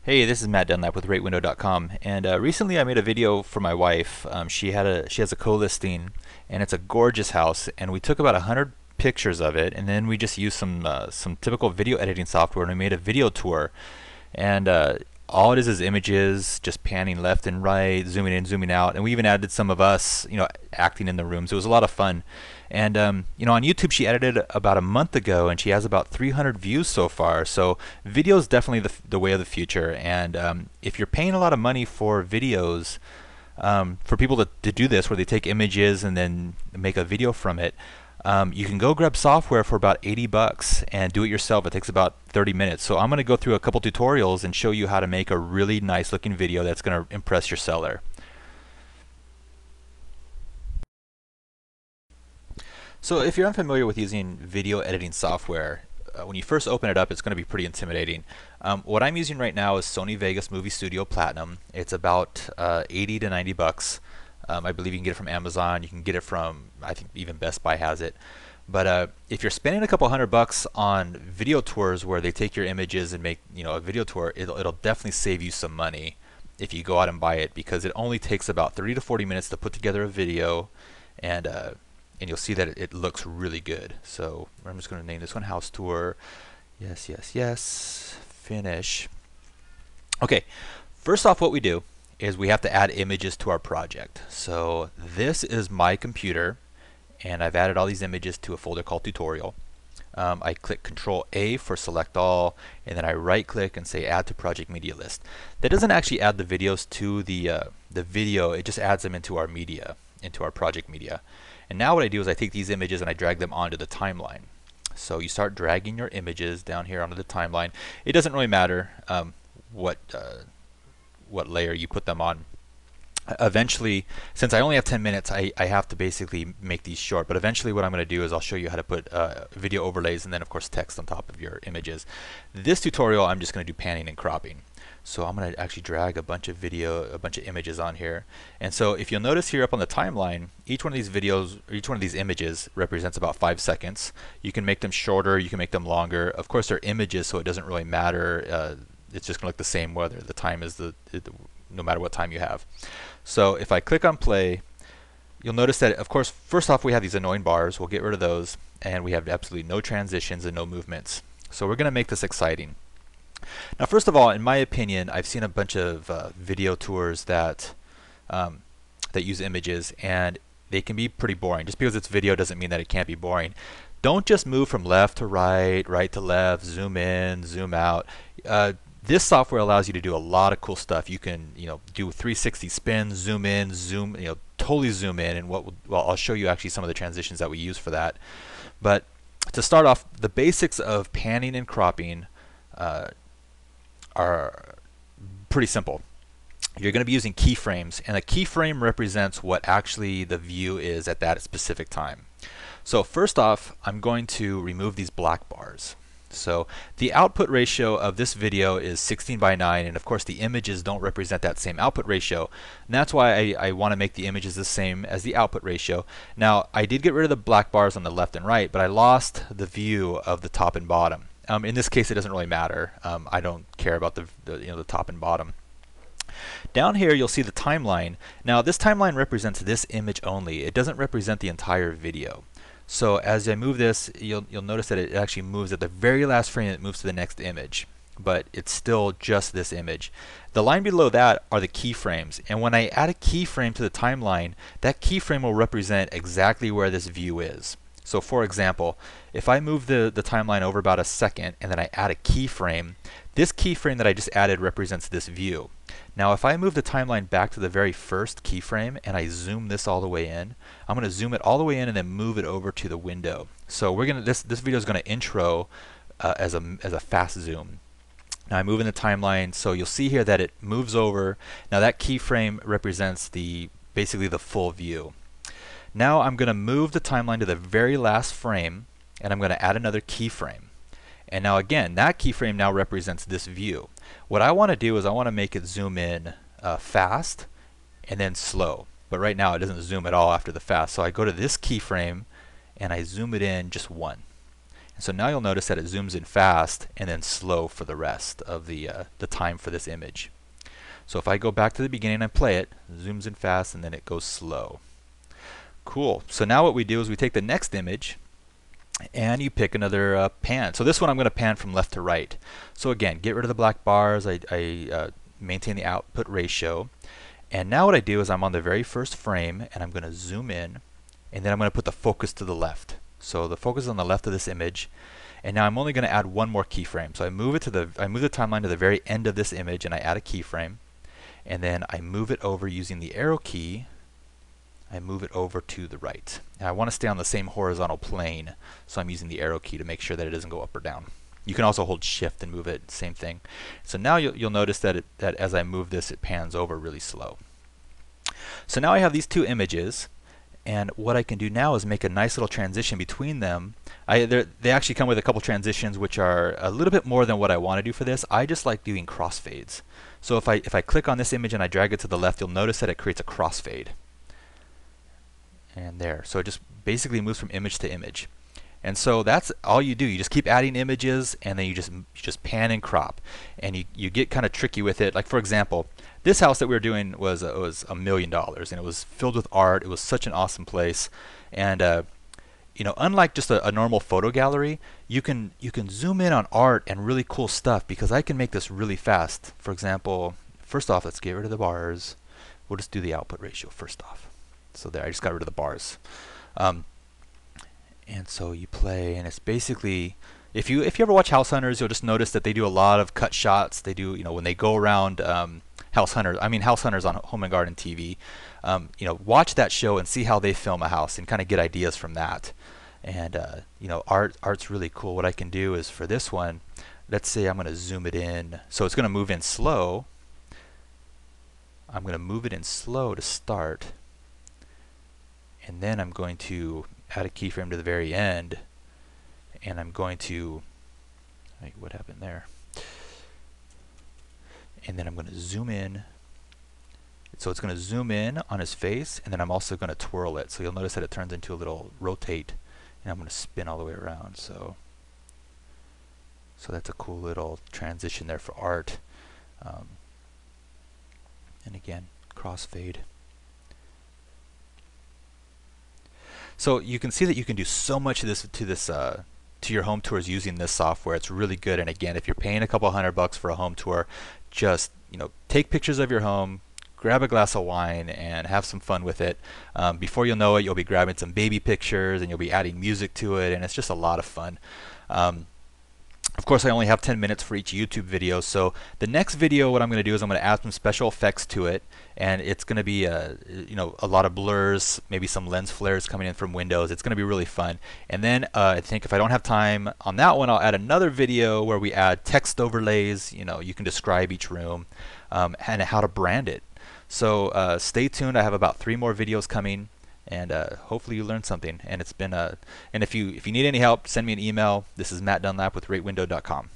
Hey, this is Matt Dunlap with RateWindow.com, and recently I made a video for my wife. She has a co-listing, and it's a gorgeous house. And we took about 100 pictures of it, and then we just used some typical video editing software, and we made a video tour. And all it is images, just panning left and right, zooming in, zooming out, and we even added some of us, acting in the rooms. It was a lot of fun. And on YouTube, she edited about a month ago, and she has about 300 views so far. So video is definitely the way of the future. And if you're paying a lot of money for videos, for people to do this, where they take images and then make a video from it, you can go grab software for about 80 bucks and do it yourself. It takes about 30 minutes. So I'm going to go through a couple tutorials and show you how to make a really nice looking video that's going to impress your seller. So if you're unfamiliar with using video editing software, when you first open it up, it's going to be pretty intimidating. What I'm using right now is Sony Vegas Movie Studio Platinum. It's about 80 to 90 bucks. I believe you can get it from Amazon. You can get it from, I think even Best Buy has it. But if you're spending a couple $100 on video tours where they take your images and make a video tour, it'll definitely save you some money if you go out and buy it, because it only takes about 30 to 40 minutes to put together a video, and you'll see that it looks really good. So I'm just going to name this one House Tour. Yes, yes, yes. Finish. Okay, first off, what we do is we have to add images to our project. So this is my computer, and I've added all these images to a folder called Tutorial. I click Control A for Select All, and then I right click and say Add to Project Media List. That doesn't actually add the videos to the video, it just adds them into our media, into our project media. And now what I do is I take these images and I drag them onto the timeline. So you start dragging your images down here onto the timeline. It doesn't really matter what layer you put them on. Eventually, since I only have 10 minutes, I have to basically make these short. But eventually what I'm going to do is I'll show you how to put video overlays and then of course text on top of your images. This tutorial I'm just going to do panning and cropping. So I'm going to actually drag a bunch of images on here. And so if you'll notice here up on the timeline, each one of these videos, each one of these images represents about 5 seconds. You can make them shorter, you can make them longer. Of course they're images, so it doesn't really matter. It's just going to look the same whether the time is no matter what time you have. So if I click on play, you'll notice that, of course, first off we have these annoying bars. We'll get rid of those, and we have absolutely no transitions and no movements. So we're going to make this exciting. Now, first of all, in my opinion, I've seen a bunch of video tours that use images, and they can be pretty boring. Just because it's video doesn't mean that it can't be boring. Don't just move from left to right, right to left, zoom in, zoom out. This software allows you to do a lot of cool stuff. You can, do 360 spins, zoom in, zoom, totally zoom in, and I'll show you actually some of the transitions that we use for that. But to start off, the basics of panning and cropping are pretty simple. You're going to be using keyframes, and a keyframe represents what actually the view is at that specific time. So first off, I'm going to remove these black bars. So the output ratio of this video is 16:9, and of course the images don't represent that same output ratio. And that's why I want to make the images the same as the output ratio. Now, I did get rid of the black bars on the left and right, but I lost the view of the top and bottom. In this case, it doesn't really matter. I don't care about the top and bottom. Down here, you'll see the timeline. Now, this timeline represents this image only. It doesn't represent the entire video. So as I move this, you'll notice that it actually moves at the very last frame. It moves to the next image, but it's still just this image. The line below that are the keyframes, and when I add a keyframe to the timeline, that keyframe will represent exactly where this view is. So for example, if I move the timeline over about a second and then I add a keyframe, this keyframe that I just added represents this view. Now if I move the timeline back to the very first keyframe and I zoom this all the way in, I'm going to zoom it all the way in and then move it over to the window. So this video is going to intro as a fast zoom. Now I'm moving the timeline, so you'll see here that it moves over. Now that keyframe represents basically the full view. Now I'm going to move the timeline to the very last frame, and I'm going to add another keyframe. And now again, that keyframe now represents this view. What I want to do is I want to make it zoom in fast and then slow. But right now it doesn't zoom at all after the fast. So I go to this keyframe and I zoom it in just one. So now you'll notice that it zooms in fast and then slow for the rest of the time for this image. So if I go back to the beginning and play it, zooms in fast and then it goes slow. Cool. So now what we do is we take the next image and you pick another pan. So this one I'm going to pan from left to right. So again, get rid of the black bars. I maintain the output ratio. And now what I do is I'm on the very first frame and I'm going to zoom in and then I'm going to put the focus to the left. So the focus is on the left of this image. And now I'm only going to add one more keyframe. So I move the timeline to the very end of this image and I add a keyframe. And then I move it over using the arrow key. I move it over to the right. Now I want to stay on the same horizontal plane, so I'm using the arrow key to make sure that it doesn't go up or down. You can also hold shift and move it, same thing. So now you'll notice that as I move this, it pans over really slow. So now I have these two images, and what I can do now is make a nice little transition between them. They actually come with a couple transitions which are a little bit more than what I want to do for this. I just like doing crossfades. So if I click on this image and I drag it to the left, you'll notice that it creates a crossfade. And there. So it just basically moves from image to image. And so that's all you do. You just keep adding images and then you just pan and crop. And you get kind of tricky with it. Like for example, this house that we were doing was $1 million and it was filled with art. It was such an awesome place. And you know, unlike just a normal photo gallery, you can zoom in on art and really cool stuff because I can make this really fast. For example, first off, let's get rid of the bars. We'll just do the output ratio first off. So there, I just got rid of the bars. And so you play, and it's basically, if you ever watch House Hunters, you'll just notice that they do a lot of cut shots. They do, you know, when they go around House Hunters on Home and Garden TV. You know, watch that show and see how they film a house and kind of get ideas from that. And you know, art's really cool. What I can do is for this one, let's say I'm going to zoom it in. So it's going to move in slow. I'm going to move it in slow to start. And then I'm going to add a keyframe to the very end, and I'm going to, what happened there? And then I'm going to zoom in. So it's going to zoom in on his face, and then I'm also going to twirl it. So you'll notice that it turns into a little rotate, and I'm going to spin all the way around. So that's a cool little transition there for art. And again, crossfade. So you can see that you can do so much of this to your home tours using this software. It's really good. And again, if you're paying a couple $100 for a home tour, just take pictures of your home, grab a glass of wine, and have some fun with it. Before you'll know it, you'll be grabbing some baby pictures, and you'll be adding music to it, and it's just a lot of fun. Of course, I only have 10 minutes for each YouTube video, so the next video, what I'm going to do is I'm going to add some special effects to it, and it's going to be a lot of blurs, maybe some lens flares coming in from windows. It's going to be really fun. And then I think if I don't have time on that one, I'll add another video where we add text overlays. You can describe each room and how to brand it. So stay tuned. I have about 3 more videos coming. And hopefully you learned something. And it's been and if you need any help, send me an email. This is Matt Dunlap with RateWindow.com.